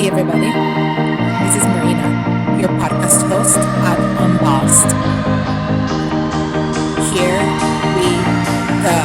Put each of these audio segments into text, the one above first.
Hey everybody, this is Marina, your podcast host at UNBOSSED. Here we go.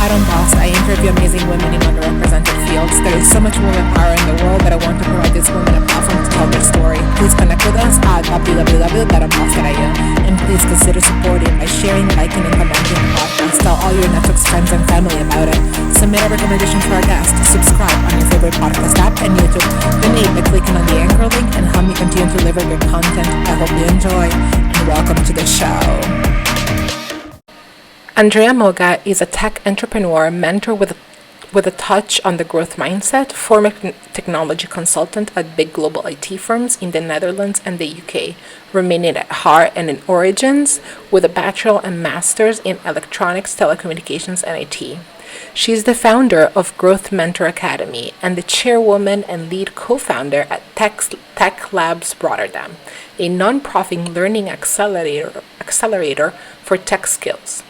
At UNBOSSED, I interview amazing women in underrepresented fields. There is so much women power in the world that I want to provide these women a platform to tell their story. Please connect with us at www.unbossed.io and please consider supporting by sharing, liking, and commenting the podcast. Tell all your networks, friends, and family about it. Submit a recommendation for our guest. Subscribe on your favorite podcast app and YouTube. Donate by clicking on the anchor link and help me continue to deliver your content. I hope you enjoy and welcome to the show. Andreea Moga is a tech entrepreneur, mentor with a touch on the growth mindset, former technology consultant at big global IT firms in the Netherlands and the UK, Romanian at heart and in origins, with a bachelor and master's in electronics, telecommunications, and IT. She is the founder of Growth Mentor Academy and the chairwoman and lead co-founder at Techlabs Rotterdam, a non-profit learning accelerator for tech skills.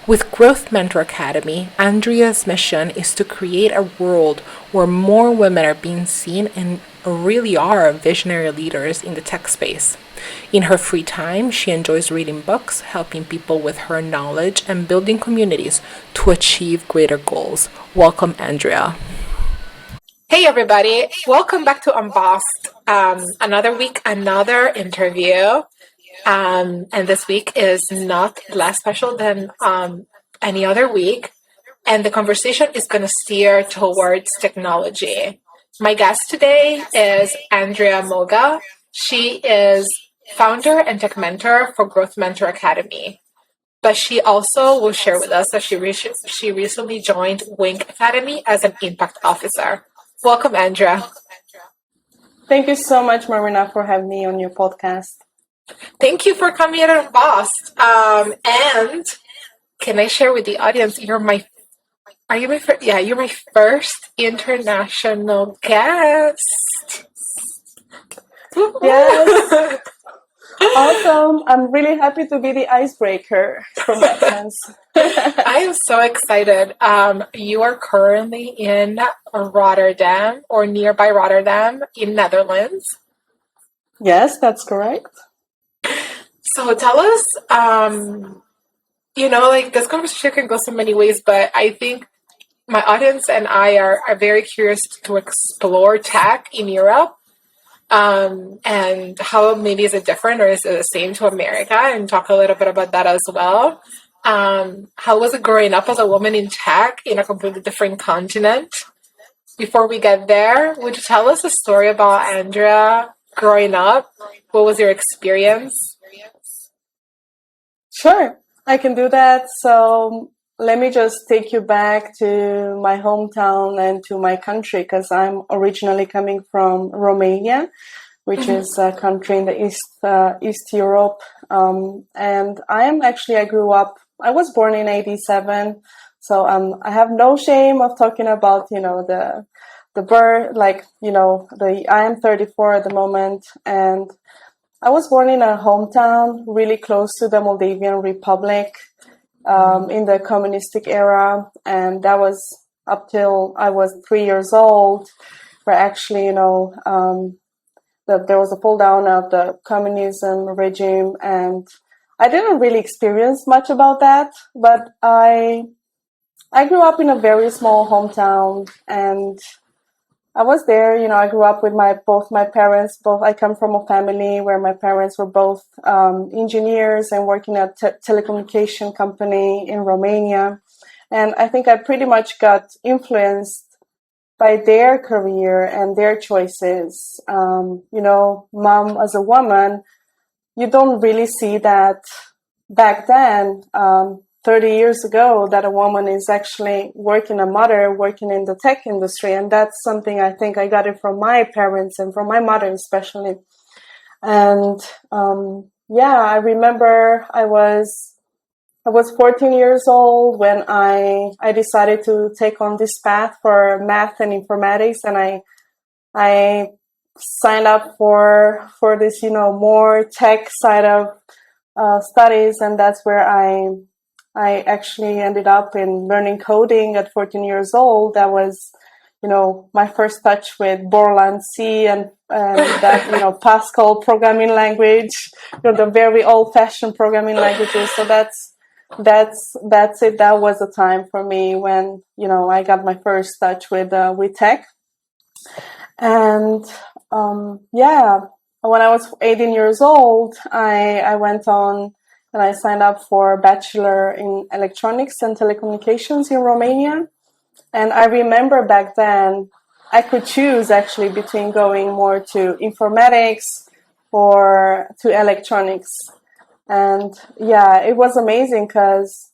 With Growth Mentor Academy, Andrea's mission is to create a world where more women are being seen and really are visionary leaders in the tech space. In her free time, she enjoys reading books, helping people with her knowledge, and building communities to achieve greater goals. Welcome, Andreea. Hey, everybody. Welcome back to UNBOSSED. Another week, another interview. And this week is not less special than any other week. And the conversation is going to steer towards technology. My guest today is Andreea Moga. She is founder and tech mentor for Growth Mentor Academy. But she also will share with us that she recently joined Wink Academy as an impact officer. Welcome, Andreea. Thank you so much, Marina, for having me on your podcast. Thank you for coming in on UNBOSSED. And can I share with the audience, you're my first international guest. Yes. Awesome. I'm really happy to be the icebreaker from that sense. I am so excited. You are currently in Rotterdam or nearby Rotterdam in Netherlands. Yes, that's correct. So tell us, this conversation can go so many ways, but I think my audience and I are very curious to explore tech in Europe and how maybe is it different or is it the same to America, and talk a little bit about that as well. How was it growing up as a woman in tech in a completely different continent? Before we get there, would you tell us a story about Andreea growing up? What was your experience? Sure, I can do that. So let me just take you back to my hometown and to my country, because I'm originally coming from Romania, which is a country in the East Europe. And I was born in 87. So I have no shame of talking about, the birth, I am 34 at the moment, and I was born in a hometown really close to the Moldavian Republic in the communistic era. And that was up till I was 3 years old, where actually, there was a fall down of the communism regime. And I didn't really experience much about that, but I grew up in a very small hometown, and I was there, I grew up with both my parents. I come from a family where my parents were both engineers and working at a telecommunication company in Romania. And I think I pretty much got influenced by their career and their choices. Mom as a woman, you don't really see that back then, 30 years ago, that a woman is actually working in the tech industry. And that's something I think I got it from my parents and from my mother especially. And I remember I was 14 years old when I decided to take on this path for math and informatics. And I signed up for this, more tech side of studies. And that's where I actually ended up in learning coding at 14 years old. That was, my first touch with Borland C and that, Pascal programming language, the very old fashioned programming languages. So that's it. That was the time for me when, I got my first touch with tech. And, when I was 18 years old, I went on and I signed up for Bachelor in Electronics and Telecommunications in Romania. And I remember back then, I could choose actually between going more to informatics or to electronics. And it was amazing because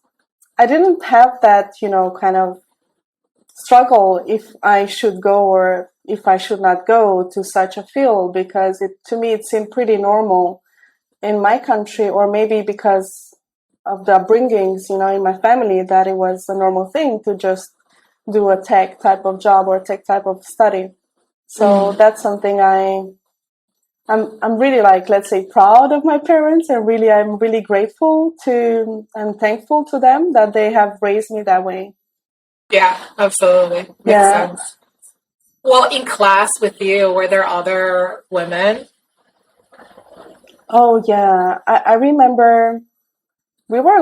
I didn't have that, kind of struggle if I should go or if I should not go to such a field, because to me it seemed pretty normal in my country, or maybe because of the upbringings, in my family, that it was a normal thing to just do a tech type of job or tech type of study. So that's something I'm really, let's say, proud of my parents, and I'm really grateful to and thankful to them that they have raised me that way. Yeah, absolutely. Makes sense. Well, in class with you, were there other women? Oh, yeah. I remember we were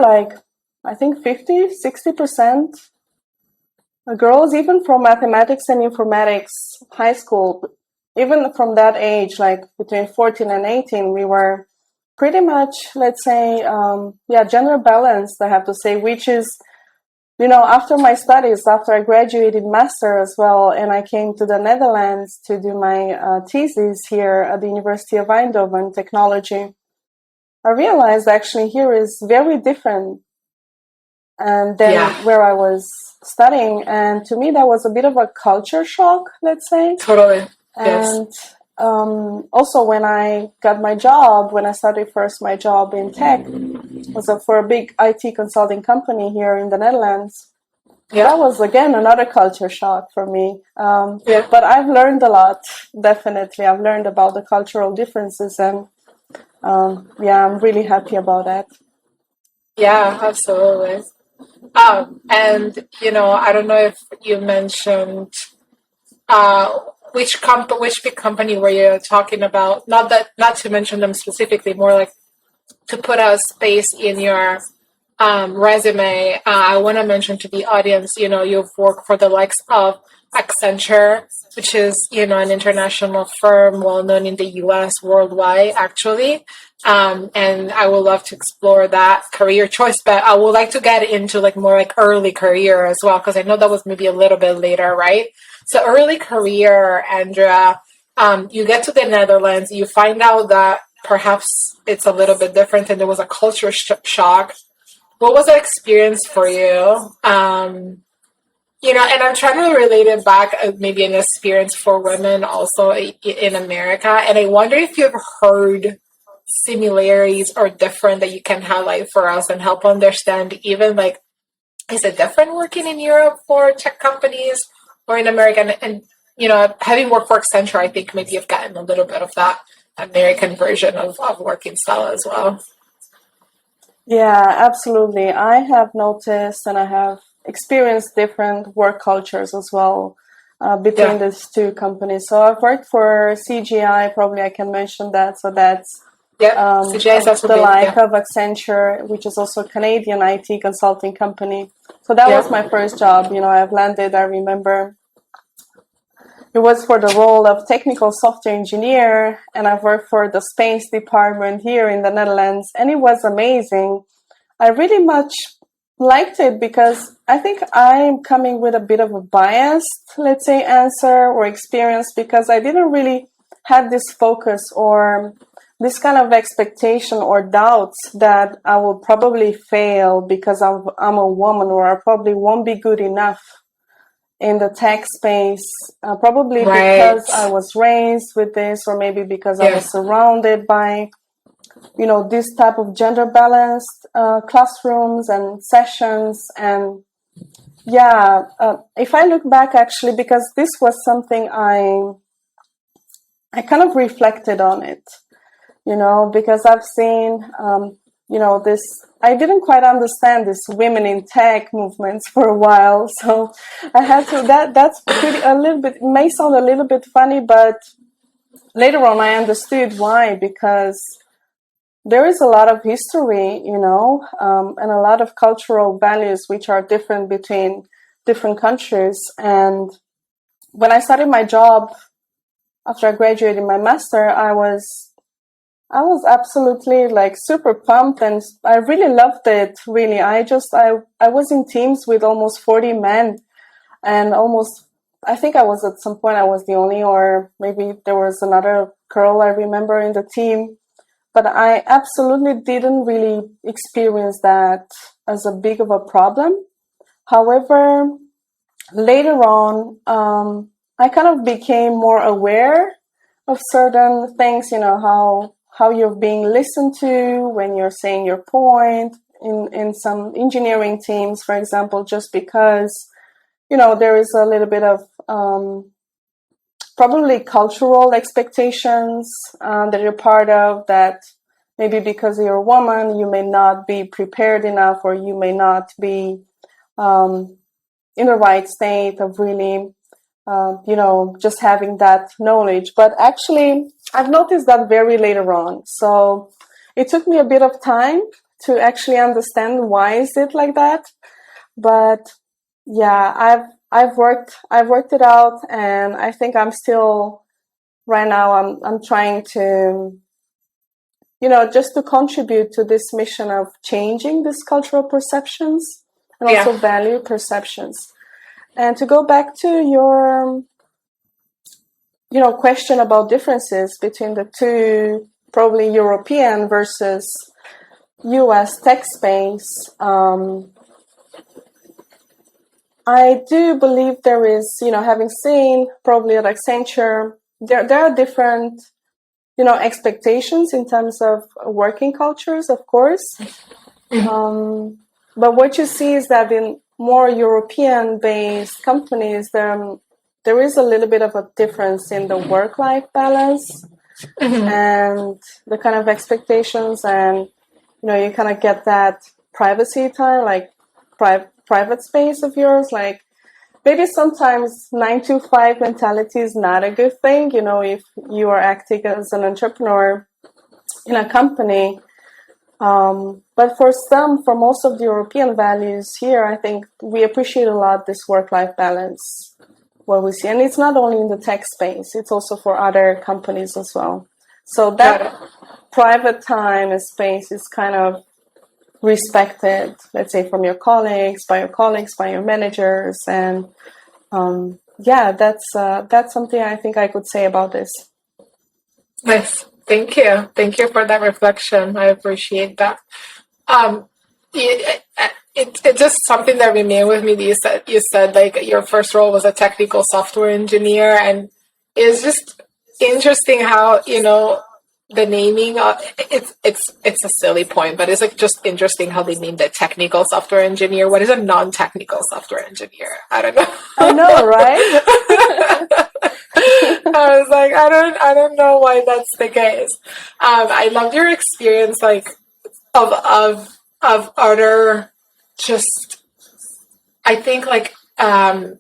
I think 50-60% girls, even from mathematics and informatics high school. Even from that age, between 14 and 18, we were pretty much, let's say, gender balanced, I have to say, which is, after my studies, after I graduated master as well, and I came to the Netherlands to do my thesis here at the University of Eindhoven, technology, I realized actually here is very different than where I was studying. And to me, that was a bit of a culture shock, let's say. Totally. And also when I got my job, when I started first my job in tech, was for a big IT consulting company here in the Netherlands. That was, again, another culture shock for me. But I've learned a lot, definitely. I've learned about the cultural differences, and I'm really happy about that. Yeah, absolutely. And, I don't know if you mentioned which big company were you talking about? Not to mention them specifically, more like to put a space in your resume. I want to mention to the audience, you've worked for the likes of Accenture, which is, an international firm well known in the US, worldwide, actually. And I would love to explore that career choice, but I would like to get into more early career as well, because I know that was maybe a little bit later, right? So early career, Andrea, you get to the Netherlands, you find out that perhaps it's a little bit different and there was a culture shock. What was that experience for you? And I'm trying to relate it back, maybe an experience for women also in America. And I wonder if you've heard similarities or different that you can highlight for us and help understand even is it different working in Europe for tech companies or in America? And having worked for Accenture, I think maybe you've gotten a little bit of that American version of working style as well. Yeah, absolutely. I have noticed and I have experienced different work cultures as well between these two companies. So I've worked for CGI, probably I can mention that. So that's CGI of Accenture, which is also a Canadian IT consulting company. So that was my first job. I've landed, I remember, it was for the role of technical software engineer, and I've worked for the space department here in the Netherlands, and it was amazing. I really much liked it because I think I'm coming with a bit of a biased, let's say, answer or experience, because I didn't really have this focus or this kind of expectation or doubts that I will probably fail because I'm a woman, or I probably won't be good enough in the tech space, probably because I was raised with this, or maybe because I was surrounded by, this type of gender balanced classrooms and sessions. And if I look back, actually, because this was something I kind of reflected on it, because I've seen this, I didn't quite understand this women in tech movements for a while. So I had to, that's pretty, a little bit, it may sound a little bit funny, but later on I understood why, because there is a lot of history, and a lot of cultural values which are different between different countries. And when I started my job after I graduated my master, I was absolutely like super pumped, and I really loved it. Really, I was in teams with almost 40 men, and I think I was at some point I was the only, or maybe there was another girl I remember in the team, but I absolutely didn't really experience that as a big of a problem. However, later on, I kind of became more aware of certain things, how you're being listened to when you're saying your point in some engineering teams, for example, just because, there is a little bit of probably cultural expectations that you're part of, that maybe because you're a woman, you may not be prepared enough, or you may not be in the right state of really, just having that knowledge. But actually, I've noticed that very later on. So it took me a bit of time to actually understand why is it like that. But yeah, I've worked it out, and I think I'm still right now. I'm trying to, just to contribute to this mission of changing these cultural perceptions and also value perceptions. And to go back to your, question about differences between the two, probably European versus US tech space, I do believe there is, having seen probably at Accenture, there are different, expectations in terms of working cultures, of course. But what you see is that in more European-based companies, there is a little bit of a difference in the work-life balance and the kind of expectations, and you kind of get that privacy time, like private space of yours. Like maybe sometimes 9 to 5 mentality is not a good thing, if you are acting as an entrepreneur in a company. But for most of the European values here, I think we appreciate a lot this work-life balance, what we see. And it's not only in the tech space, it's also for other companies as well. So that private time and space is kind of respected, let's say, from your colleagues, by your managers. And that's something I think I could say about this. Nice. Thank you. Thank you for that reflection. I appreciate that. It's just something that remained with me. You said like your first role was a technical software engineer, and it's just interesting how, the naming it's a silly point, but it's like just interesting how they named it technical software engineer. What is a non-technical software engineer? I don't know. I know, right? I was like, I don't know why that's the case. I loved your experience, like of utter, just, I think like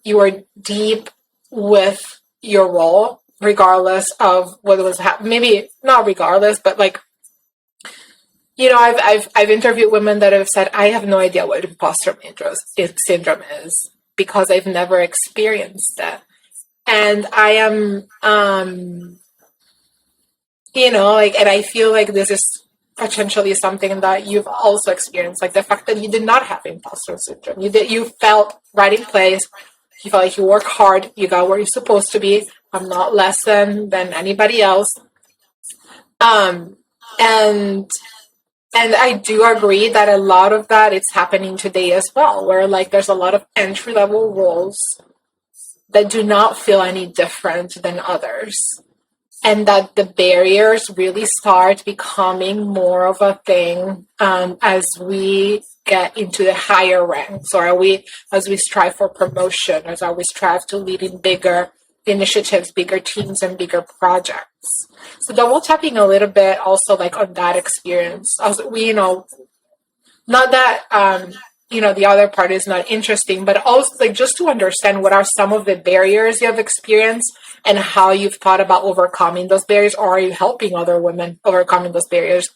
you were deep with your role, regardless of what was happening. Maybe not regardless, but like, I've interviewed women that have said, I have no idea what imposter syndrome is because I've never experienced that. And I am, and I feel like this is potentially something that you've also experienced, like the fact that you did not have imposter syndrome. You felt right in place. You felt like you work hard. You got where you're supposed to be. I'm not less than anybody else. And I do agree that a lot of that it's happening today as well, where like there's a lot of entry level roles that do not feel any different than others, and that the barriers really start becoming more of a thing as we get into the higher ranks, or as we strive for promotion, or as we strive to lead in bigger initiatives, bigger teams, and bigger projects. So double tapping a little bit also like on that experience. Also, not that the other part is not interesting, but also like just to understand what are some of the barriers you have experienced and how you've thought about overcoming those barriers, or are you helping other women overcoming those barriers,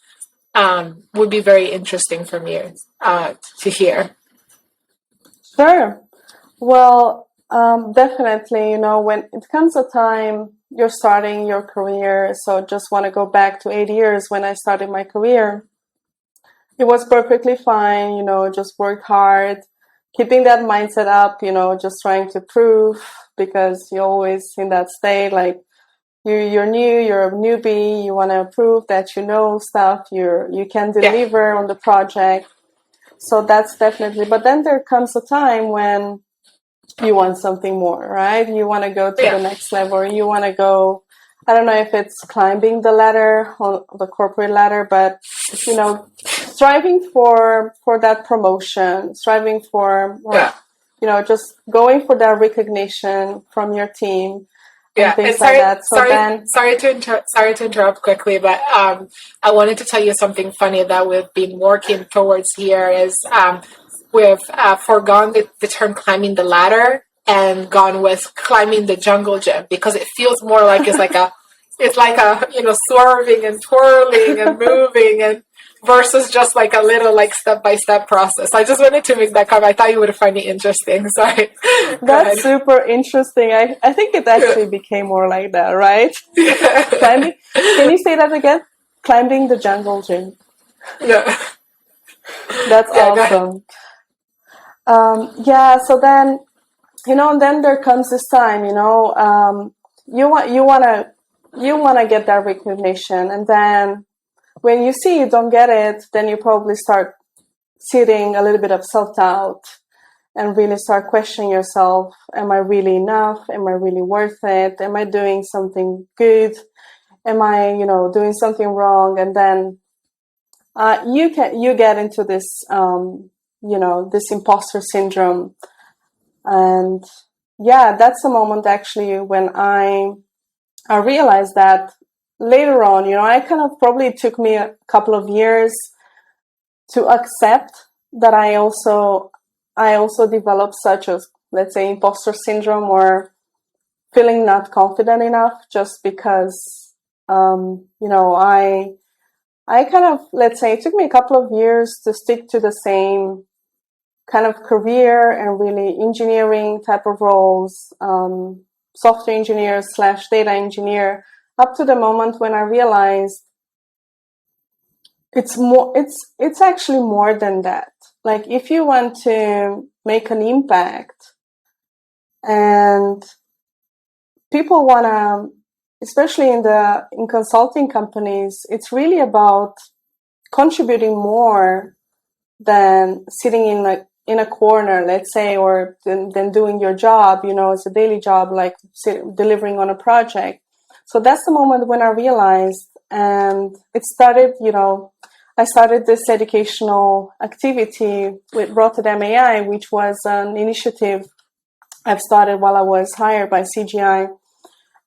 would be very interesting for me to hear. Sure. Well, definitely, when it comes a time you're starting your career, so just want to go back to 8 years when I started my career. It was perfectly fine, just work hard, keeping that mindset up, just trying to prove, because you're always in that state, like you're new, you're a newbie, you want to prove that you know stuff, you can deliver on the project. So that's definitely, but then there comes a time when you want something more, right? You want to go to the next level. You want to go, I don't know if it's climbing the ladder, on the corporate ladder, but, striving for that promotion, striving for, just going for that recognition from your team. And things like that. So sorry to interrupt quickly, but I wanted to tell you something funny that we've been working towards here is we've foregone the term climbing the ladder and gone with climbing the jungle gym, because it feels more like it's like a swerving and twirling and moving and versus just like a little like step-by-step process. I just wanted to make that comment. I thought you would find it interesting. Sorry. That's super interesting. I think it actually became more like that, right? Climbing. Can you say that again? Climbing the jungle gym. Yeah. That's awesome. So then, then there comes this time, you want to get that recognition, and then when you see you don't get it, then you probably start sitting a little bit of self-doubt and really start questioning yourself. Am I really enough? Am I really worth it? Am I doing something good? Am I, doing something wrong? And then you get into this, this imposter syndrome. And that's a moment actually when I realized that later on, I kind of probably took me a couple of years to accept that I also developed such as, let's say, imposter syndrome, or feeling not confident enough, just because, I kind of, let's say, it took me a couple of years to stick to the same kind of career and really engineering type of roles, software engineer / data engineer, up to the moment when I realized it's actually more than that. Like, if you want to make an impact and people want to, especially in consulting companies, it's really about contributing more than sitting in a corner, let's say, or than doing your job, it's a daily job, like delivering on a project. So that's the moment when I realized, and it started, I started this educational activity with Rotterdam AI, which was an initiative I've started while I was hired by CGI.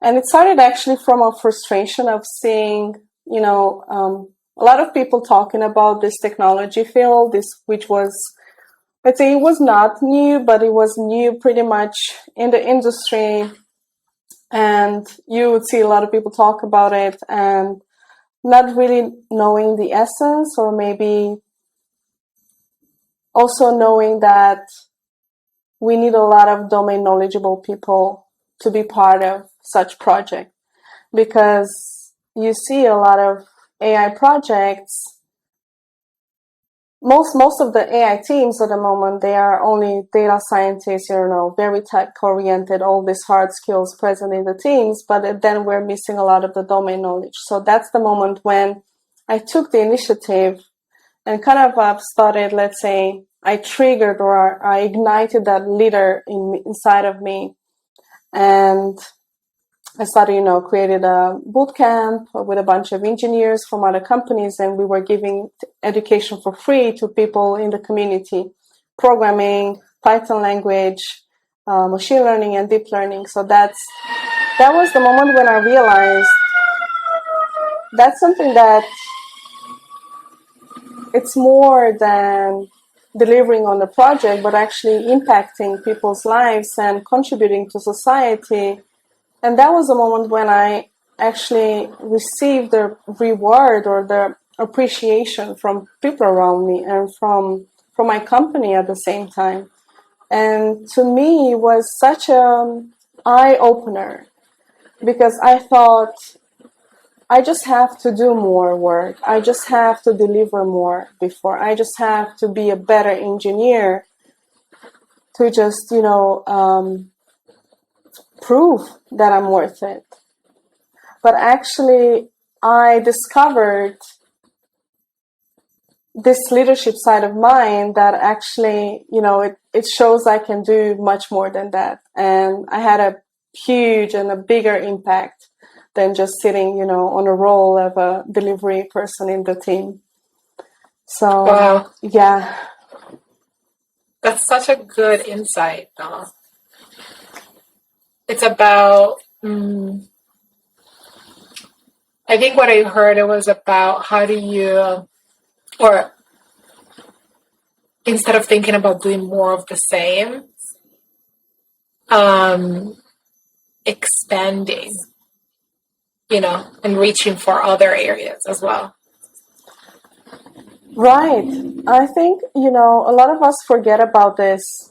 And it started actually from a frustration of seeing, a lot of people talking about this technology field, which was, let's say, it was not new, but it was new pretty much in the industry. And you would see a lot of people talk about it and not really knowing the essence, or maybe also knowing that we need a lot of domain knowledgeable people to be part of such project, because you see a lot of AI projects. Most of the AI teams at the moment, they are only data scientists, very tech oriented, all these hard skills present in the teams, but then we're missing a lot of the domain knowledge. So that's the moment when I took the initiative and kind of started, let's say, I triggered or I ignited that leader inside of me. And I started, created a boot camp with a bunch of engineers from other companies, and we were giving education for free to people in the community, programming, Python language, machine learning, and deep learning. So that's that was the moment when I realized that's something that it's more than delivering on the project, but actually impacting people's lives and contributing to society. And that was a moment when I actually received the reward or the appreciation from people around me and from my company at the same time. And to me, it was such an eye opener because I thought I just have to do more work. I just have to deliver more before. I just have to be a better engineer to just, prove that I'm worth it. But actually, I discovered this leadership side of mine that actually, it shows I can do much more than that. And I had a huge and a bigger impact than just sitting, on a role of a delivery person in the team. So, Wow. Yeah. That's such a good insight. It's about, I think what I heard, it was about how do you, or instead of thinking about doing more of the same, expanding, and reaching for other areas as well. Right. I think, a lot of us forget about this.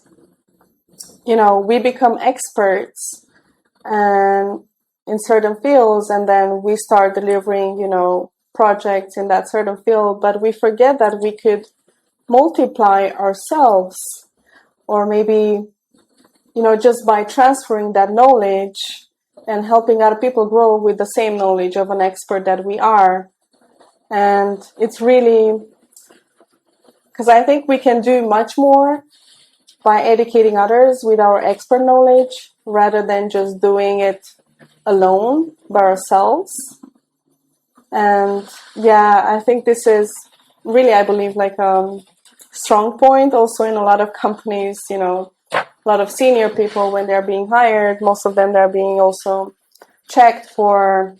We become experts and in certain fields, and then we start delivering, projects in that certain field, but we forget that we could multiply ourselves, or maybe, just by transferring that knowledge and helping other people grow with the same knowledge of an expert that we are. And it's really, because I think we can do much more by educating others with our expert knowledge rather than just doing it alone by ourselves. And I think this is really, I believe, like a strong point also in a lot of companies, a lot of senior people when they're being hired, most of them they're being also checked for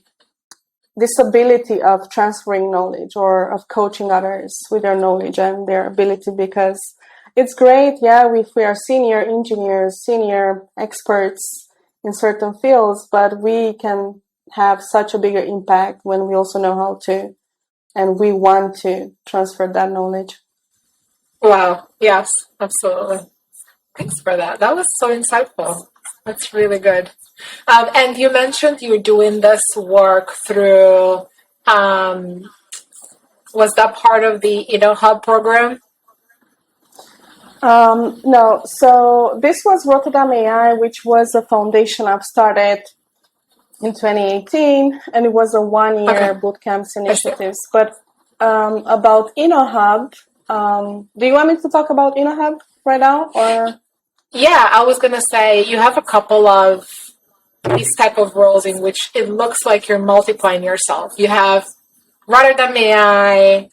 this ability of transferring knowledge or of coaching others with their knowledge and their ability, because it's great, if we are senior engineers, senior experts in certain fields, but we can have such a bigger impact when we also know how to and we want to transfer that knowledge. Wow. Yes, absolutely. Thanks for that. That was so insightful. That's really good. And you mentioned you're doing this work through, was that part of the Hub program? No, so this was Rotterdam AI, which was a foundation I've started in 2018, and it was a one-year bootcamps initiatives. But about InnoHub, do you want me to talk about InnoHub right now, or? Yeah, I was gonna say you have a couple of these type of roles in which it looks like you're multiplying yourself. You have Rotterdam AI,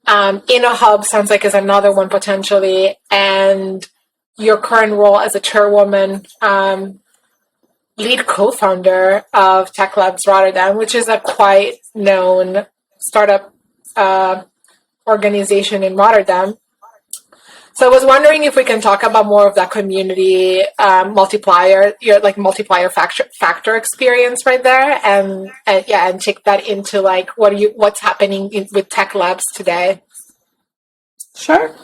InnoHub sounds like is another one potentially, and your current role as a chairwoman, lead co-founder of Techlabs Rotterdam, which is a quite known startup organization in Rotterdam. So I was wondering if we can talk about more of that community multiplier, your multiplier factor experience right there, and take that into what's happening with Techlabs today. Sure.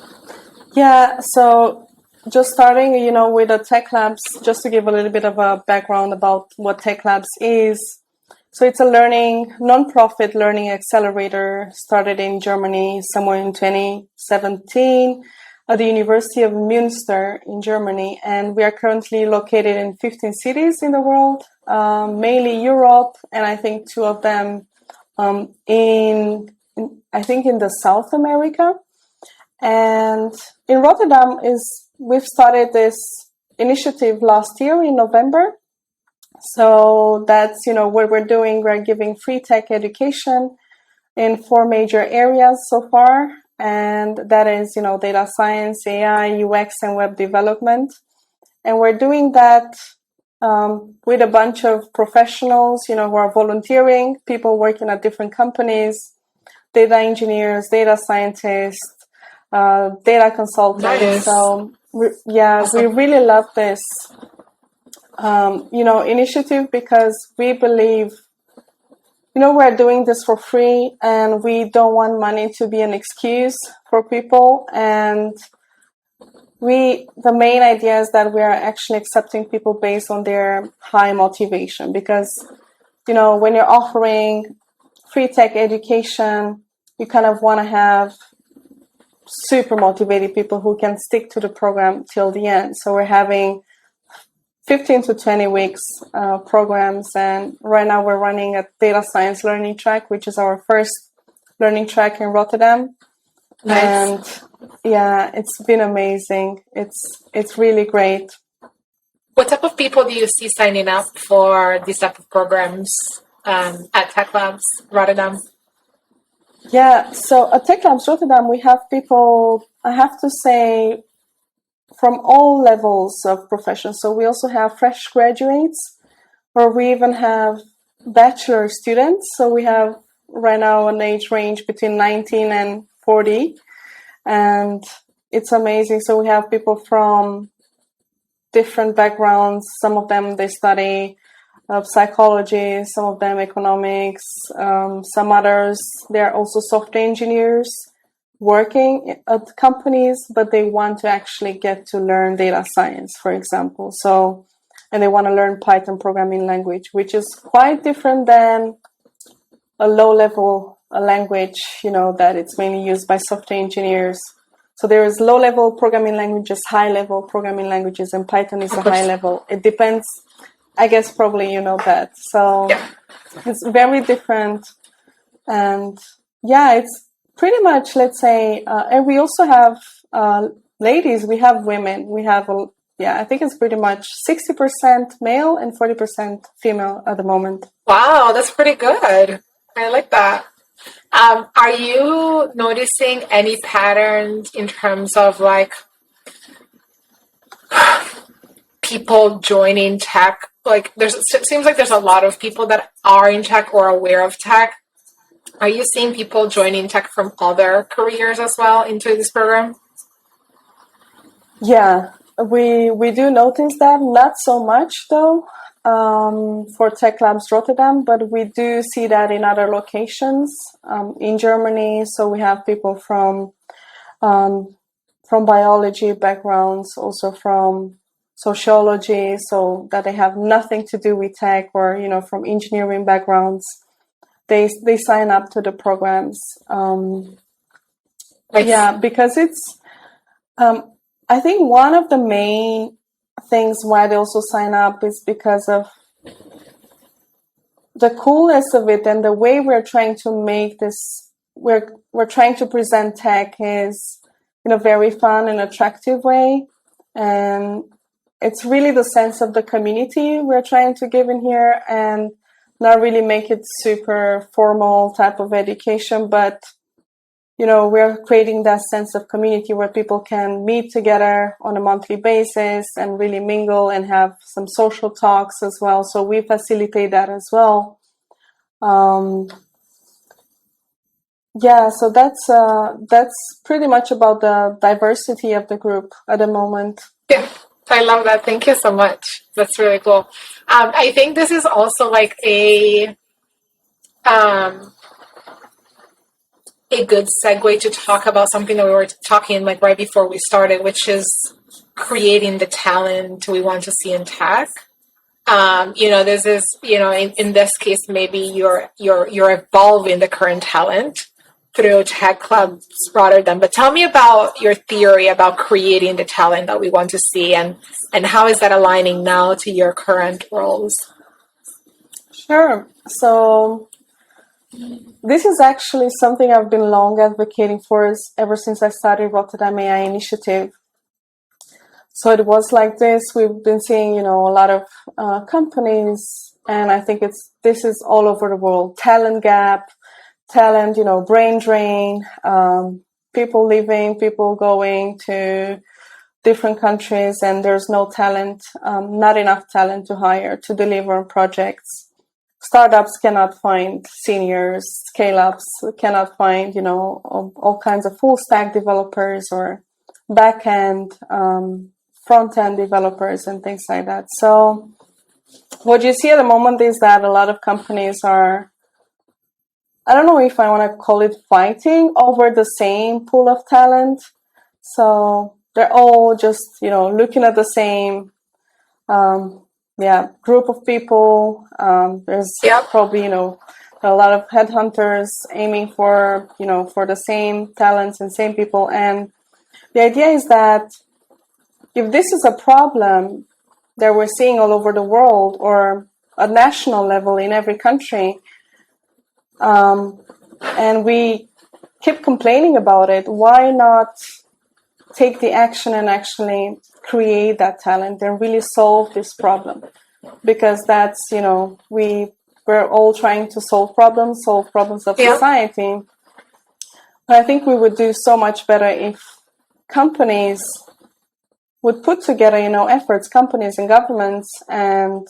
Yeah. So just starting, with the Techlabs, just to give a little bit of a background about what Techlabs is. So it's a non-profit learning accelerator started in Germany somewhere in 2017 at the University of Münster in Germany. And we are currently located in 15 cities in the world, mainly Europe, and I think 2 of them in the South America. And in Rotterdam we've started this initiative last year in November. So that's, what we're doing. We're giving free tech education in 4 major areas so far. And that is, data science, AI, UX, and web development. And we're doing that with a bunch of professionals, who are volunteering, people working at different companies, data engineers, data scientists, data consultants. Nice. So we really love this, initiative, because we believe, we're doing this for free, and we don't want money to be an excuse for people. And the main idea is that we are actually accepting people based on their high motivation, because, when you're offering free tech education, you kind of want to have super motivated people who can stick to the program till the end. So we're having 15 to 20 weeks programs, and right now we're running a data science learning track, which is our first learning track in Rotterdam. Nice. And yeah, it's been amazing. It's really great. What type of people do you see signing up for these type of programs at Techlabs Rotterdam? Yeah, so at Techlabs Rotterdam, we have people, I have to say, from all levels of profession. So we also have fresh graduates, or we even have bachelor students. So we have right now an age range between 19 and 40. And it's amazing. So we have people from different backgrounds. Some of them, they study psychology, some of them economics, some others, they're also software engineers working at companies, but they want to actually get to learn data science, for example. So, and they want to learn Python programming language, which is quite different than a low-level language, that it's mainly used by software engineers. So there is low-level programming languages, high-level programming languages, and Python is a high-level. It depends. I guess probably you know that. So it's very different. And yeah, it's pretty much, let's say, and we also have ladies, we have women, we have, I think it's pretty much 60% male and 40% female at the moment. Wow, that's pretty good. I like that. Are you noticing any patterns in terms of people joining tech? It seems like there's a lot of people that are in tech or aware of tech. Are you seeing people joining tech from other careers as well into this program? Yeah, we do notice that, not so much though, for Techlabs Rotterdam, but we do see that in other locations, in Germany. So we have people from biology backgrounds, also from sociology, so that they have nothing to do with tech, or from engineering backgrounds. They sign up to the programs. Because it's I think one of the main things why they also sign up is because of the coolness of it, and the way we're trying to make this, we're trying to present tech is in a very fun and attractive way. And it's really the sense of the community we're trying to give in here, and not really make it super formal type of education, but we're creating that sense of community where people can meet together on a monthly basis and really mingle and have some social talks as well. So we facilitate that as well. So that's pretty much about the diversity of the group at the moment. Yeah, I love that. Thank you so much. That's really cool. I think this is also a good segue to talk about something that we were talking right before we started, which is creating the talent we want to see in tech. This is, in this case, maybe you're evolving the current talent through Techlabs Rotterdam. But tell me about your theory about creating the talent that we want to see, and how is that aligning now to your current roles? Sure. So this is actually something I've been long advocating for ever since I started Rotterdam AI Initiative. So it was like this. We've been seeing, a lot of companies, and I think this is all over the world. Talent gap, talent, brain drain, people leaving, people going to different countries, and there's no talent, not enough talent to hire to deliver on projects. Startups cannot find seniors, scale-ups cannot find, all kinds of full stack developers or back-end, front-end developers and things like that. So what you see at the moment is that a lot of companies are, I don't know if I want to call it fighting over the same pool of talent. So they're all just, looking at the same, group of people. There's probably, a lot of headhunters aiming for, for the same talents and same people. And the idea is that if this is a problem that we're seeing all over the world or at national level in every country, and we keep complaining about it, why not take the action and actually create that talent and really solve this problem? Because that's, we're all trying to solve problems of society. But I think we would do so much better if companies would put together, efforts, companies and governments and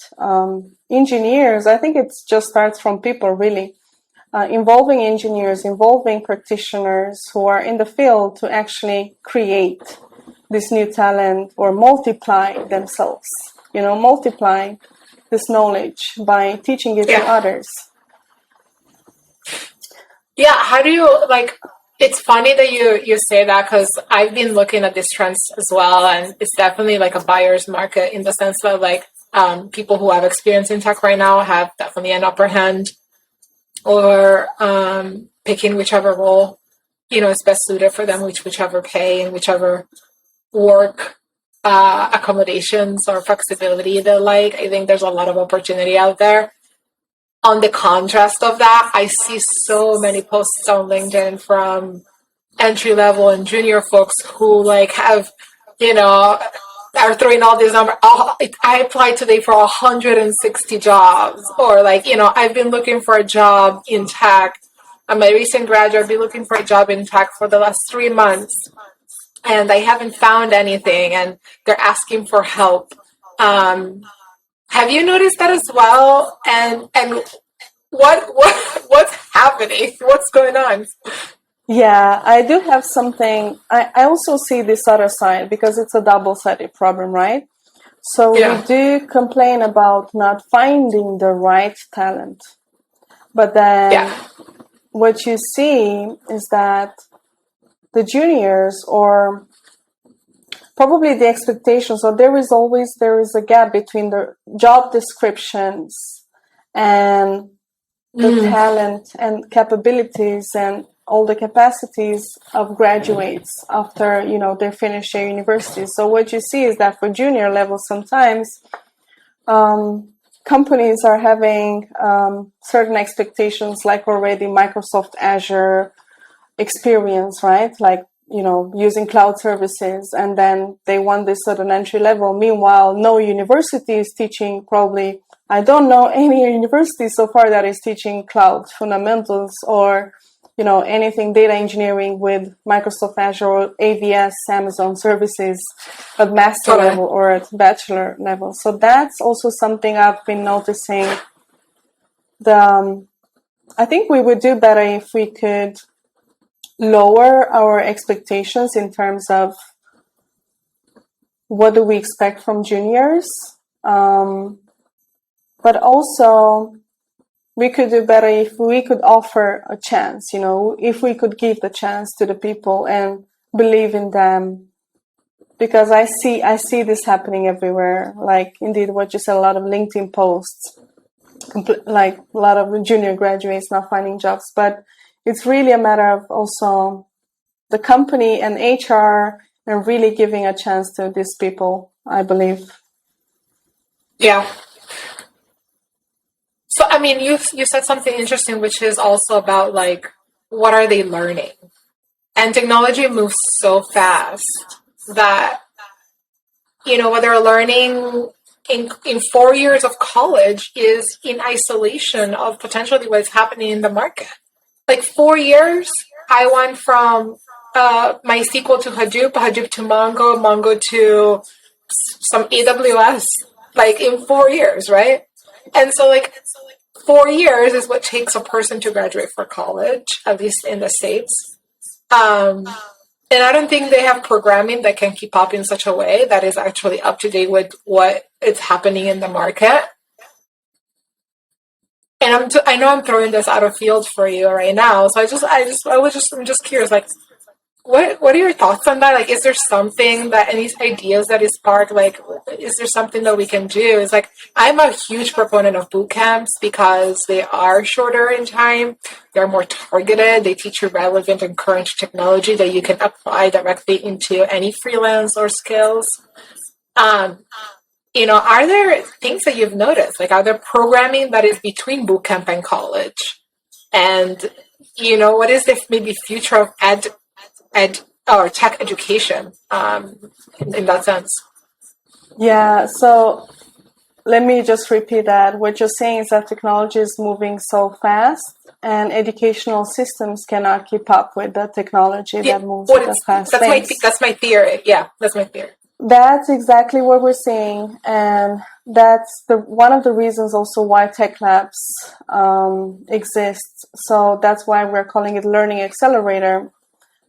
engineers. I think it just starts from people, really. Involving engineers, involving practitioners who are in the field to actually create this new talent or multiply themselves, multiply this knowledge by teaching it to others. Yeah, how do you, it's funny that you say that, because I've been looking at these trends as well, and it's definitely like a buyer's market in the sense that people who have experience in tech right now have definitely an upper hand, or picking whichever role, is best suited for them, whichever pay and whichever work accommodations or flexibility they like. I think there's a lot of opportunity out there. On the contrast of that, I see so many posts on LinkedIn from entry-level and junior folks who have, are throwing all these numbers. I applied today for 160 jobs, or I've been looking for a job in tech. I'm a recent graduate. I've been looking for a job in tech for the last 3 months, and I haven't found anything, and they're asking for help. Have you noticed that as well? And what's happening? What's going on? Yeah, I do have something. I also see this other side, because it's a double-sided problem, right? So we do complain about not finding the right talent. But then what you see is that the juniors, or probably the expectations, or there is a gap between the job descriptions and the talent and capabilities and all the capacities of graduates after, they finish their university. So what you see is that for junior level, sometimes companies are having certain expectations, like already Microsoft Azure experience, right? Using cloud services, and then they want this at an entry level. Meanwhile, no university is teaching, probably, I don't know any university so far that is teaching cloud fundamentals or, anything data engineering with Microsoft Azure or AWS, Amazon services at master level or at bachelor level. So that's also something I've been noticing. I think we would do better if we could lower our expectations in terms of what do we expect from juniors. But also we could do better if we could offer a chance, if we could give the chance to the people and believe in them. Because I see this happening everywhere. Indeed, what you said, a lot of LinkedIn posts, a lot of junior graduates not finding jobs. But it's really a matter of also the company and HR and really giving a chance to these people, I believe. Yeah. So, you said something interesting, which is also about what are they learning? And technology moves so fast that, what they're learning in 4 years of college is in isolation of potentially what's happening in the market. 4 years, I went from MySQL to Hadoop, Hadoop to Mongo, Mongo to some AWS, like in 4 years, right? And so like 4 years is what takes a person to graduate for college, at least in the States. And I don't think they have programming that can keep up in such a way that is actually up to date with what is happening in the market. And I know I'm throwing this out of field for you right now, so I'm just curious, like, what are your thoughts on that? Like, is there something that any ideas that is sparked? Like, is there something that we can do? It's like I'm a huge proponent of boot camps because they are shorter in time, they're more targeted, they teach you relevant and current technology that you can apply directly into any freelance or skills. Are there things that you've noticed? Like, are there programming that is between bootcamp and college? And, what is the maybe future of ed or tech education in that sense? Yeah, so let me just repeat that. What you're saying is that technology is moving so fast and educational systems cannot keep up with the technology that moves at a fast pace. That's my theory. Yeah, that's my theory. That's exactly what we're saying, and that's one of the reasons also why Techlabs exists. So that's why we're calling it Learning Accelerator.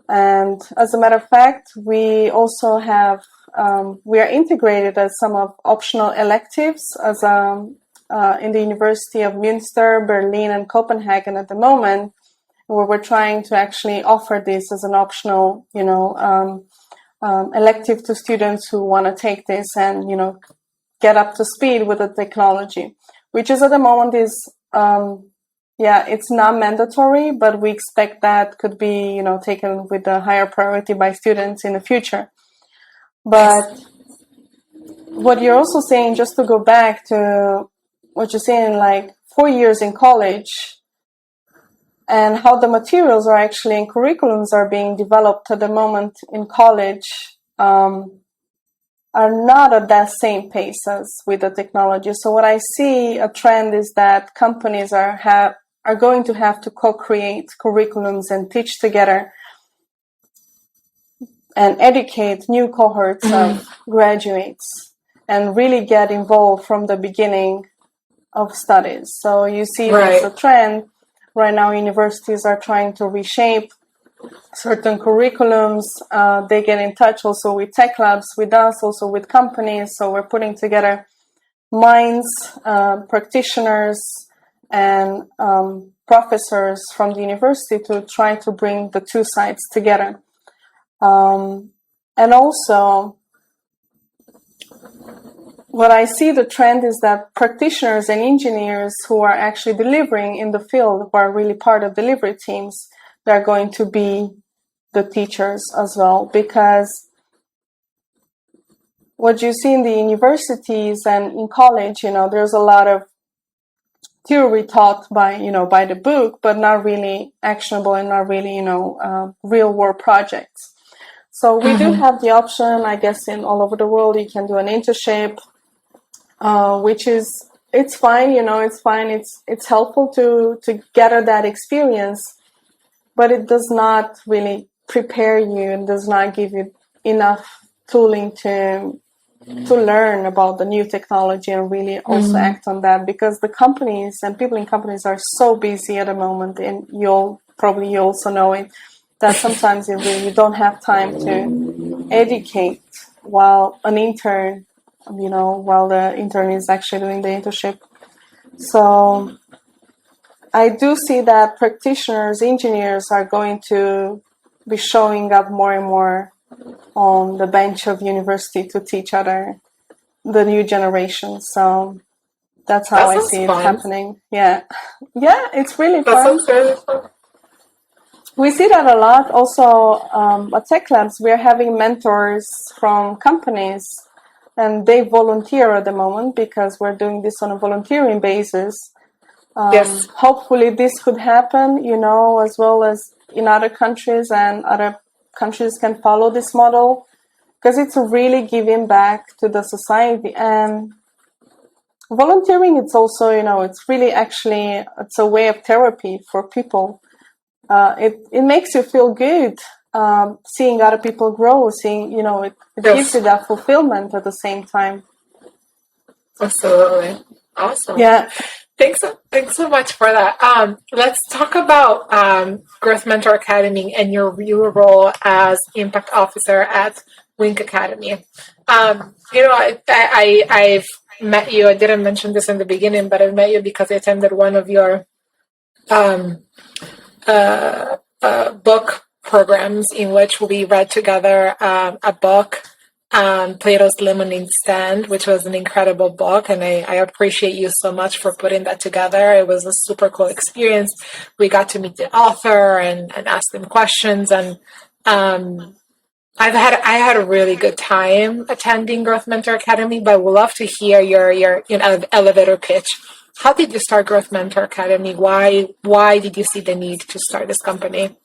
And as a matter of fact, we also have we are integrated as some of optional electives as in the University of Münster, Berlin, and Copenhagen at the moment, where we're trying to actually offer this as an optional, elective to students who want to take this and, get up to speed with the technology, which is at the moment is, it's not mandatory, but we expect that could be, taken with a higher priority by students in the future. But what you're also saying, just to go back to what you're saying, like 4 years in college, and how the materials are actually in curriculums are being developed at the moment in college are not at that same pace as with the technology. So what I see a trend is that companies are going to have to co-create curriculums and teach together and educate new cohorts of graduates and really get involved from the beginning of studies. So you see there's a trend. Right now, universities are trying to reshape certain curriculums. They get in touch also with Techlabs, with us, also with companies. So we're putting together minds, practitioners, and professors from the university to try to bring the two sides together. And also, what I see the trend is that practitioners and engineers who are actually delivering in the field, who are really part of delivery teams, they're going to be the teachers as well. Because what you see in the universities and in college, there's a lot of theory taught by the book, but not really actionable and not really, real world projects. So we do have the option, I guess, in all over the world, you can do an internship, which is, it's fine, it's fine. It's helpful to gather that experience, but it does not really prepare you and does not give you enough tooling to learn about the new technology and really also act on that, because the companies and people in companies are so busy at the moment, and you also know it, that sometimes you don't have time to educate while the intern is actually doing the internship. So I do see that practitioners, engineers are going to be showing up more and more on the bench of university to teach the new generation. So that's how I see it happening. Yeah, it's really fun. That sounds really fun. We see that a lot. Also, at Techlabs, we're having mentors from companies, and they volunteer at the moment because we're doing this on a volunteering basis. Yes. Hopefully this could happen, as well as in other countries, and other countries can follow this model, because it's really giving back to the society. And volunteering, it's also, it's really it's a way of therapy for people. It makes you feel good seeing other people grow, seeing, it gives you that fulfillment at the same time. Absolutely. Awesome. Yeah. Thanks so much for that. Let's talk about Growth Mentor Academy and your role as Impact Officer at Wink Academy. I've met you. I didn't mention this in the beginning, but I met you because I attended one of your book programs in which we read together a book, Plato's Lemonade Stand, which was an incredible book, and I appreciate you so much for putting that together. It was a super cool experience. We got to meet the author and ask them questions, and I had a really good time attending Growth Mentor Academy, but I would love to hear your elevator pitch. How did you start Growth Mentor Academy? Why did you see the need to start this company?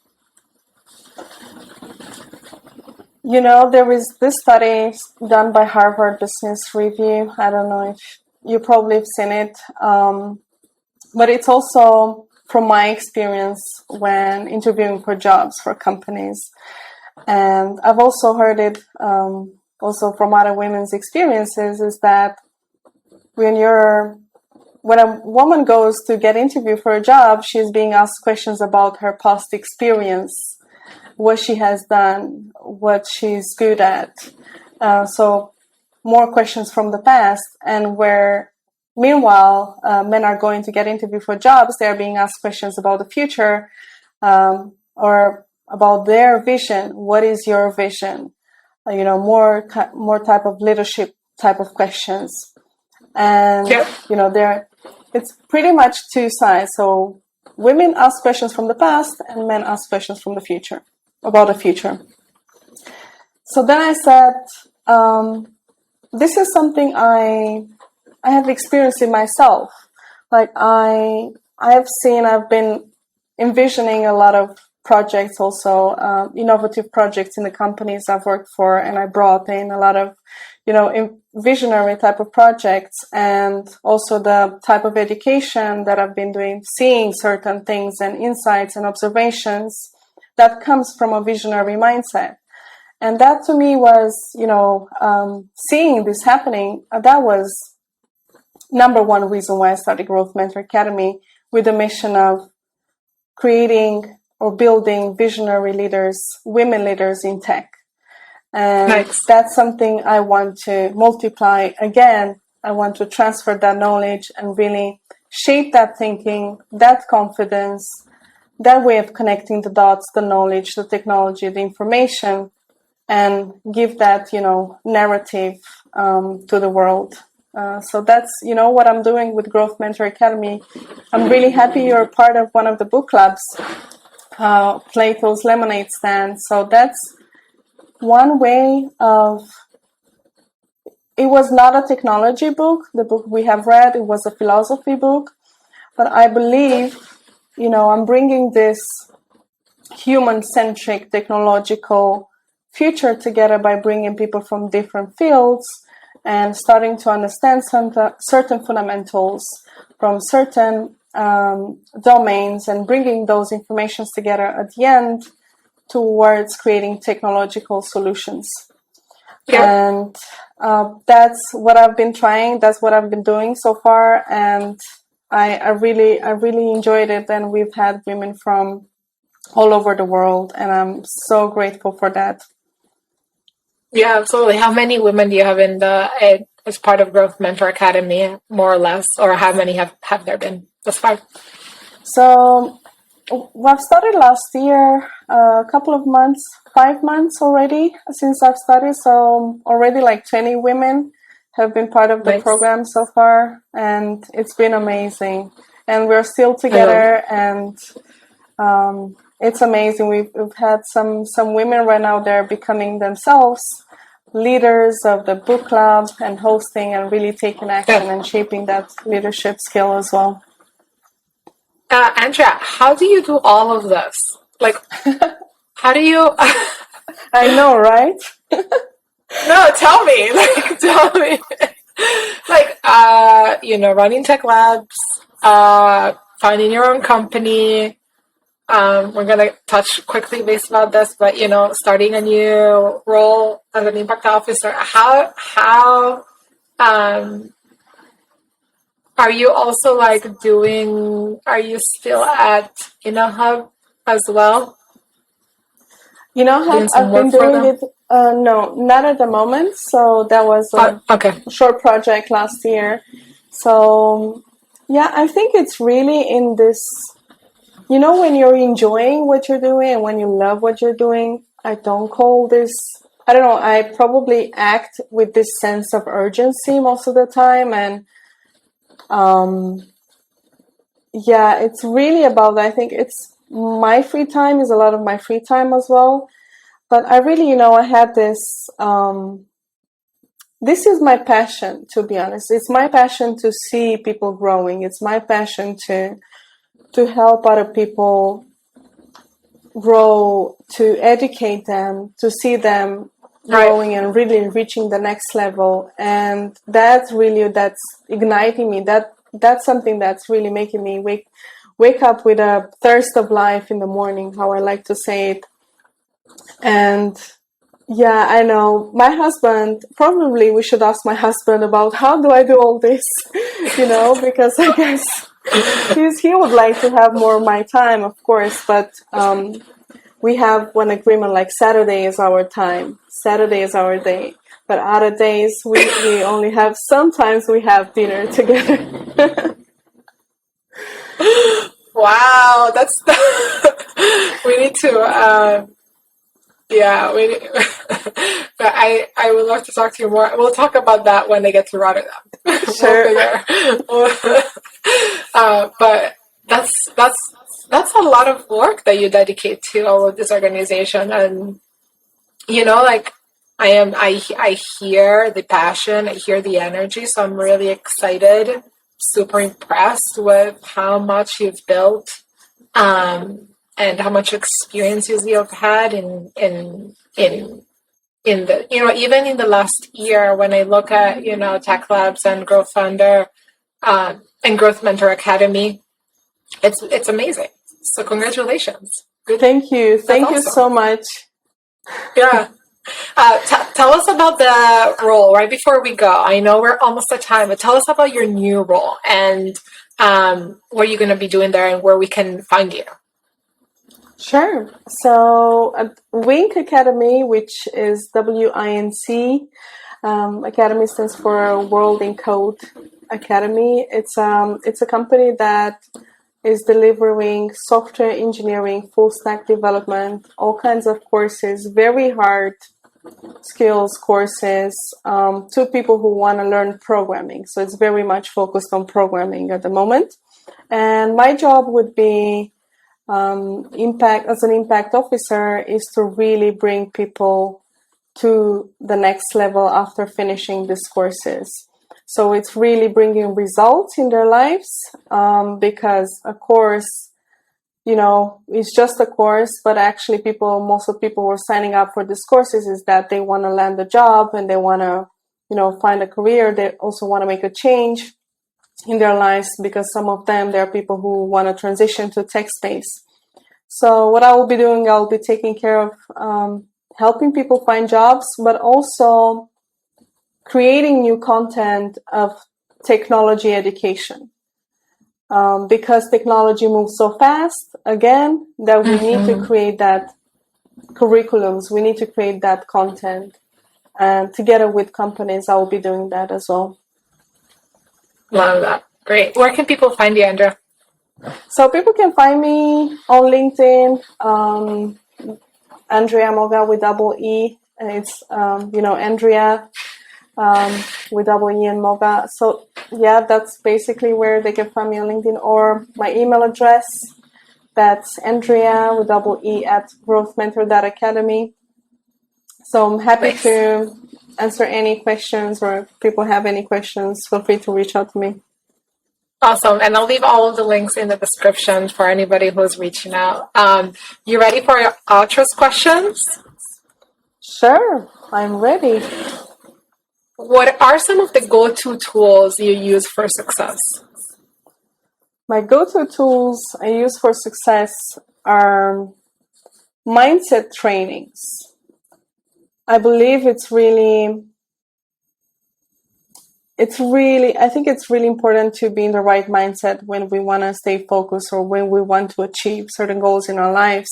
There is this study done by Harvard Business Review. I don't know if you probably have seen it, but it's also from my experience when interviewing for jobs for companies. And I've also heard it also from other women's experiences, is that when a woman goes to get interviewed for a job, she's being asked questions about her past experience, what she has done, what she's good at. So more questions from the past, and where meanwhile men are going to get interviewed for jobs, they're being asked questions about the future, or about their vision. What is your vision? More type of leadership type of questions. And it's pretty much two sides. So women ask questions from the past, and men ask questions from the future, about the future. So then I said, this is something I have experienced in myself. Like I've been envisioning a lot of projects, also innovative projects in the companies I've worked for, and I brought in a lot of visionary type of projects, and also the type of education that I've been doing, seeing certain things and insights and observations that comes from a visionary mindset. And that to me was, seeing this happening, that was number one reason why I started Growth Mentor Academy, with the mission of creating or building visionary leaders, women leaders in tech. And nice. That's something I want to multiply again. I want to transfer that knowledge and really shape that thinking, that confidence, that way of connecting the dots, the knowledge, the technology, the information, and give that, narrative to the world. So that's, what I'm doing with Growth Mentor Academy. I'm really happy you're part of one of the book clubs, Plato's Lemonade Stand. So that's one way of, it was not a technology book. The book we have read, it was a philosophy book. But I believe, I'm bringing this human-centric technological future together by bringing people from different fields and starting to understand certain fundamentals from certain domains, and bringing those informations together at the end towards creating technological solutions. Yeah. And that's what I've been trying. That's what I've been doing so far. And I really enjoyed it. And we've had women from all over the world, and I'm so grateful for that. Yeah, absolutely. How many women do you have as part of Growth Mentor Academy, more or less, or how many have there been thus far? So I've started last year, a couple of months, 5 months already since I've started. So already like 20 women have been part of the program so far, and it's been amazing. And we're still together, and it's amazing. We've had some women right now, they're becoming themselves leaders of the book club and hosting and really taking action and shaping that leadership skill as well. Andrea, how do you do all of this? Like, how do you... I know, right? No, tell me. Running Techlabs, finding your own company, we're going to touch quickly base about this, but, starting a new role as an impact officer, how are you also are you still at InnoHub as well? I've been doing it. No, not at the moment. So that was a short project last year. So yeah, I think it's really in this, when you're enjoying what you're doing and when you love what you're doing. I don't call this, I don't know, I probably act with this sense of urgency most of the time. And yeah, it's really about, I think it's my free time is a lot of my free time as well. But I really, I had this, this is my passion, to be honest. It's my passion to see people growing. It's my passion to help other people grow, to educate them, to see them growing and really reaching the next level. And that's igniting me. That's something that's really making me wake up with a thirst of life in the morning, how I like to say it. And yeah, I know my husband, probably we should ask my husband about how do I do all this, because I guess he would like to have more of my time, of course, but we have one agreement, like Saturday is our time, Saturday is our day, but other days we only have, sometimes we have dinner together. Wow, that's we need to but I would love to talk to you more. We'll talk about that when they get to Rotterdam. Sure. But that's a lot of work that you dedicate to all of this organization, and I hear the passion, I hear the energy, so I'm really excited, super impressed with how much you've built, and how much experience you've had in the even in the last year. When I look at Techlabs and Growth Funder and Growth Mentor Academy, it's amazing. So congratulations. Good. Thank you so much. Yeah. Tell us about the role right before we go. I know we're almost at time, but tell us about your new role and what you're going to be doing there and where we can find you. Sure. So at WINC Academy, which is WINC, Academy stands for World in Code Academy. It's a company that is delivering software engineering, full stack development, all kinds of courses, very hard skills courses to people who want to learn programming. So it's very much focused on programming at the moment. And my job would be as an impact officer is to really bring people to the next level after finishing these courses. So it's really bringing results in their lives because a course, it's just a course, but actually most of people who are signing up for these courses is that they want to land a job and they want to, find a career. They also want to make a change in their lives because some of them, there are people who want to transition to tech space. So what I will be doing, I'll be taking care of helping people find jobs, but also creating new content of technology education. Because technology moves so fast, again, that we need to create that curriculums, we need to create that content. And together with companies, I will be doing that as well. Love that. Great. Where can people find you, Andreea? So people can find me on LinkedIn, Andreea Moga with double E. It's, Andreea with double E and Moga. So yeah, that's basically where they can find me on LinkedIn, or my email address. That's Andreea with double E at growthmentor.academy. So I'm happy to answer any questions, or if people have any questions, feel free to reach out to me. Awesome. And I'll leave all of the links in the description for anybody who's reaching out. You ready for your outro questions? Sure, I'm ready. What are some of the go-to tools you use for success? My go-to tools I use for success. are mindset trainings. I believe I think it's really important to be in the right mindset when we want to stay focused or when we want to achieve certain goals in our lives.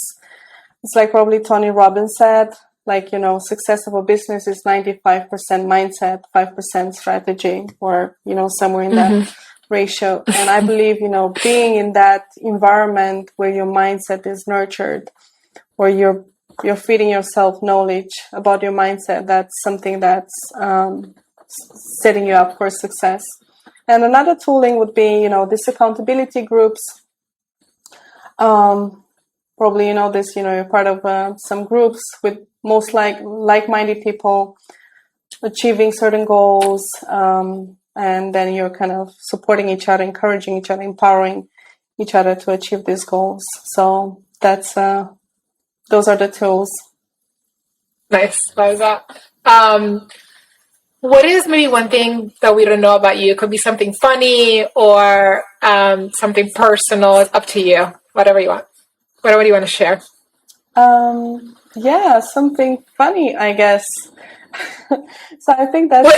It's like probably Tony Robbins said, like, success of a business is 95% mindset, 5% strategy, or, somewhere in that ratio. And I believe, being in that environment where your mindset is nurtured, or you're feeding yourself knowledge about your mindset, that's something that's setting you up for success. And another tooling would be, these accountability groups. Probably this, you're part of some groups with most like-minded people achieving certain goals, and then you're kind of supporting each other, encouraging each other, empowering each other to achieve these goals. So that's those are the tools. Nice. Love that. What is maybe one thing that we don't know about you? It could be something funny or something personal. It's up to you. Whatever you want. Whatever you want to share. Yeah, something funny, I guess. So I think that's...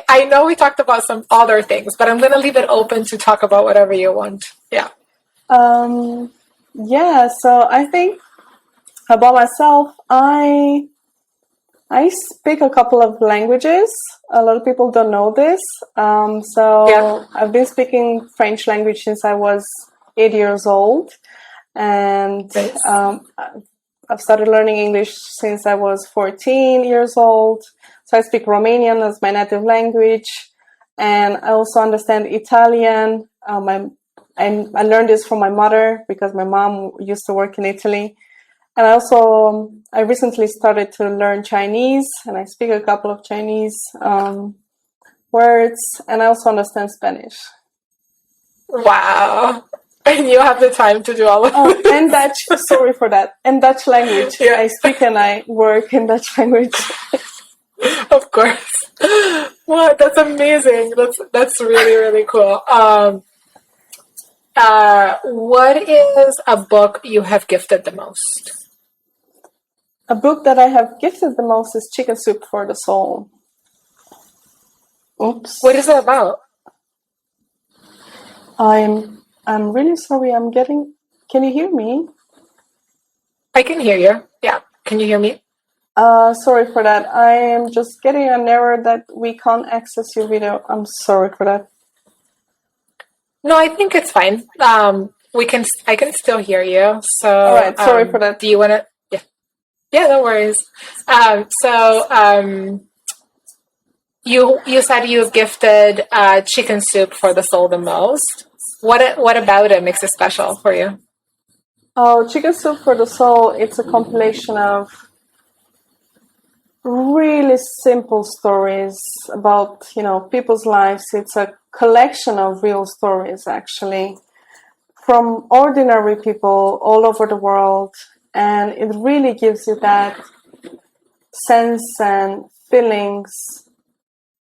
I know we talked about some other things, but I'm going to leave it open to talk about whatever you want. Yeah. Yeah, so I think about myself, I speak a couple of languages. A lot of people don't know this. I've been speaking French language since I was 8 years old. And I've started learning English since I was 14 years old. So I speak Romanian as my native language. And I also understand Italian. I learned this from my mother because my mom used to work in Italy. And I recently started to learn Chinese, and I speak a couple of Chinese words, and I also understand Spanish. Wow. And you have the time to do all of it. And Dutch, sorry for that. And Dutch language. Yeah. I speak and I work in Dutch language. Of course. Wow, that's amazing. That's really, really cool. What is a book you have gifted the most? A book that I have gifted the most is Chicken Soup for the Soul. Oops. What is it about? I'm really sorry. Can you hear me? I can hear you. Yeah. Can you hear me? Sorry for that. I am just getting an error that we can't access your video. I'm sorry for that. No, I think it's fine. I can still hear you. So, all right. Sorry for that. Do you want to? Yeah, no worries. You said you gifted Chicken Soup for the Soul the most. What about it makes it special for you? Oh, Chicken Soup for the Soul, it's a compilation of really simple stories about, people's lives. It's a collection of real stories, actually, from ordinary people all over the world. And it really gives you that sense and feelings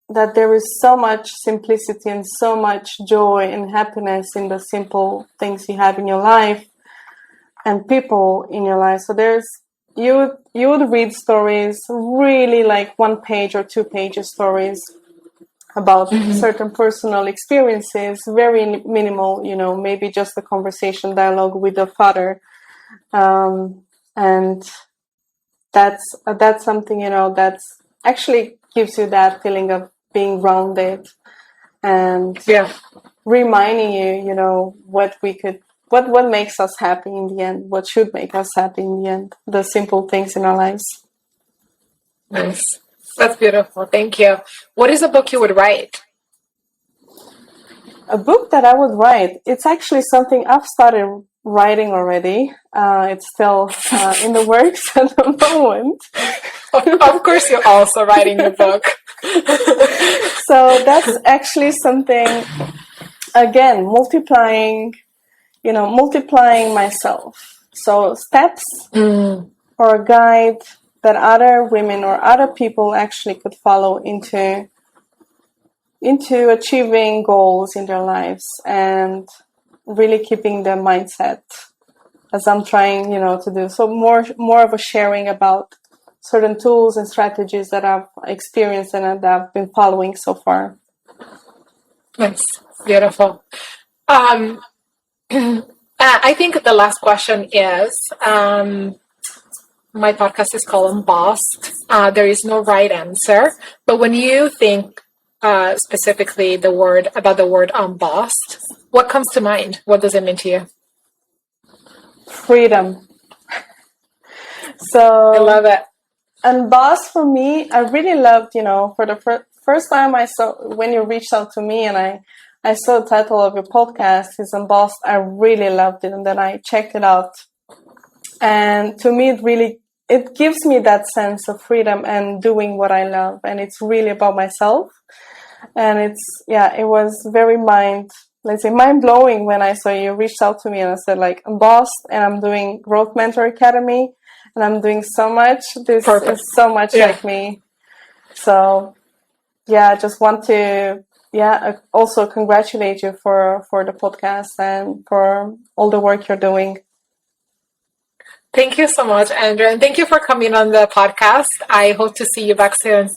that there is so much simplicity and so much joy and happiness in the simple things you have in your life and people in your life. So you would read stories, really like 1 page or 2 pages stories about certain personal experiences, very minimal, maybe just a conversation dialogue with the father. And that's something, that's actually gives you that feeling of being rounded and reminding you, what makes us happy in the end, what should make us happy in the end, the simple things in our lives. Nice. That's beautiful. Thank you. What is a book you would write? A book that I would write, it's actually something I've started writing already. It's still in the works at the moment. Of course, you're also writing a book. So that's actually something, again, multiplying myself. So steps or a guide that other women or other people actually could follow into achieving goals in their lives and really keeping their mindset as I'm trying, to do. So more of a sharing about certain tools and strategies that I've experienced and that I've been following so far. Nice. Beautiful. I think the last question is, my podcast is called Unbossed. There is no right answer, but when you think specifically about the word unbossed, what comes to mind? What does it mean to you? Freedom. So I love it. Unbossed for me, I really loved, for the first time when you reached out to me and I saw the title of your podcast is Unbossed, I really loved it. And then I checked it out. And to me, it gives me that sense of freedom and doing what I love. And it's really about myself. And it was very mind-blowing when I saw you reached out to me and I said, like, I'm Unbossed and I'm doing Growth Mentor Academy and I'm doing so much. This Perfect. is so much like me. So, I just want to, also congratulate you for the podcast and for all the work you're doing. Thank you so much, Andreea, and thank you for coming on the podcast. I hope to see you back soon.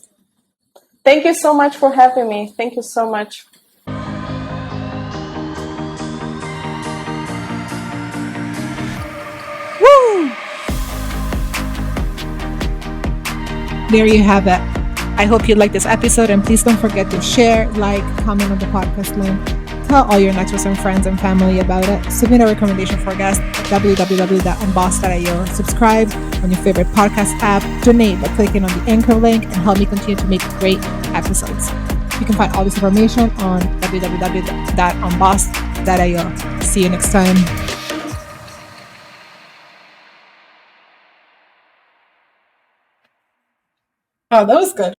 Thank you so much for having me. Thank you so much. Woo! There you have it. I hope you liked this episode, and please don't forget to share, like, comment on the podcast link. Tell all your networks and friends and family about it. Submit a recommendation for guests at www.unbossed.io. Subscribe on your favorite podcast app. Donate by clicking on the anchor link and help me continue to make great episodes. You can find all this information on www.unbossed.io. See you next time. Oh, that was good.